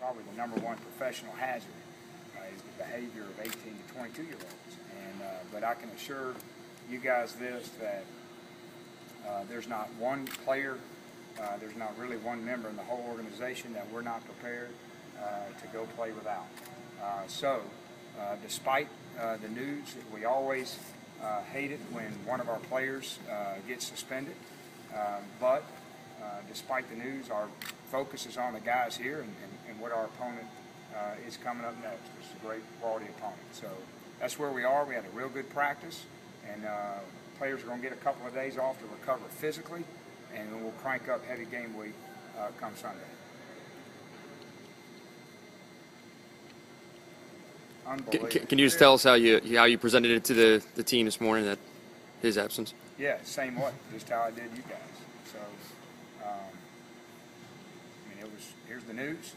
probably the #1 professional hazard is the behavior of 18 to 22-year-olds. And but I can assure you guys this, that there's not one player, there's not really one member in the whole organization that we're not prepared to go play without. Despite the news, we always hate it when one of our players gets suspended, but despite the news, our focus is on the guys here and what our opponent is coming up next. It's a great quality opponent. So that's where we are. We had a real good practice, and players are going to get a couple of days off to recover physically, and then we'll crank up heavy game week come Sunday. Can you just tell us how you presented it to the team this morning, that his absence? Yeah, same way, just how I did you guys. So, I mean, it was, here's the news,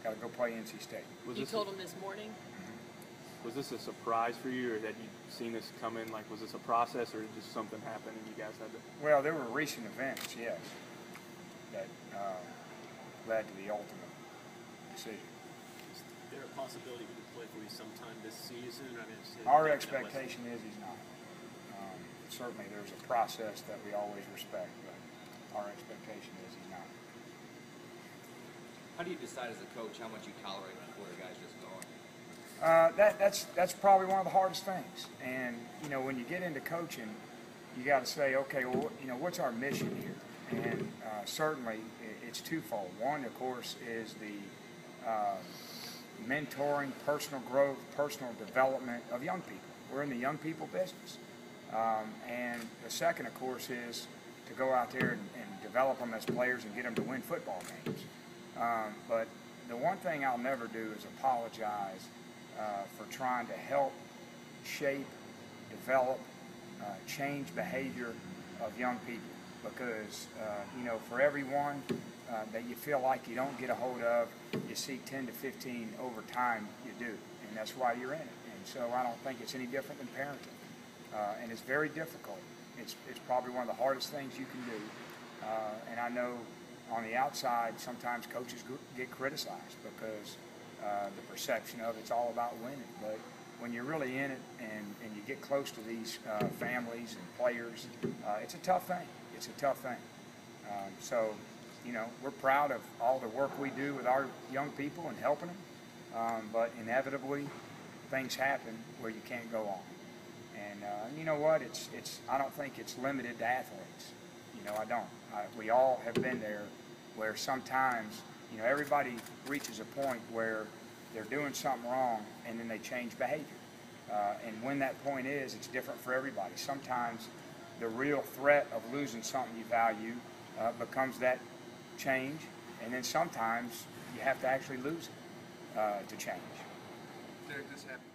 got to go play NC State. You told him this morning? Mm-hmm. Was this a surprise for you, or had you seen this come in? Like, was this a process, or just something happened and you guys had to? Well, there were recent events, yes, that led to the ultimate decision. Is there a possibility he could play for you sometime this season? I mean, our expectation is he's not. Certainly there's a process that we always respect, but our expectation is he's not. How do you decide as a coach how much you tolerate before the guy's just gone? That's probably one of the hardest things. And, you know, when you get into coaching, you got to say, okay, well, you know, what's our mission here? And certainly it's twofold. One, of course, is the mentoring, personal growth, personal development of young people. We're in the young people business. And the second, of course, is to go out there and develop them as players and get them to win football games. But the one thing I'll never do is apologize for trying to help shape, develop, change behavior of young people. Because, you know, for everyone that you feel like you don't get a hold of, you see 10 to 15 over time, you do. And that's why you're in it. And so I don't think it's any different than parenting. And it's very difficult. It's probably one of the hardest things you can do. And I know on the outside, sometimes coaches get criticized because the perception of it's all about winning. But when you're really in it and you get close to these families and players, it's a tough thing. It's a tough thing. So, you know, we're proud of all the work we do with our young people and helping them. But inevitably, things happen where you can't go on. And you know what? I don't think it's limited to athletes. You know, I don't. We all have been there where sometimes, you know, everybody reaches a point where they're doing something wrong and then they change behavior. And when that point is, it's different for everybody. Sometimes the real threat of losing something you value becomes that change, and then sometimes you have to actually lose it to change. Derek, this happened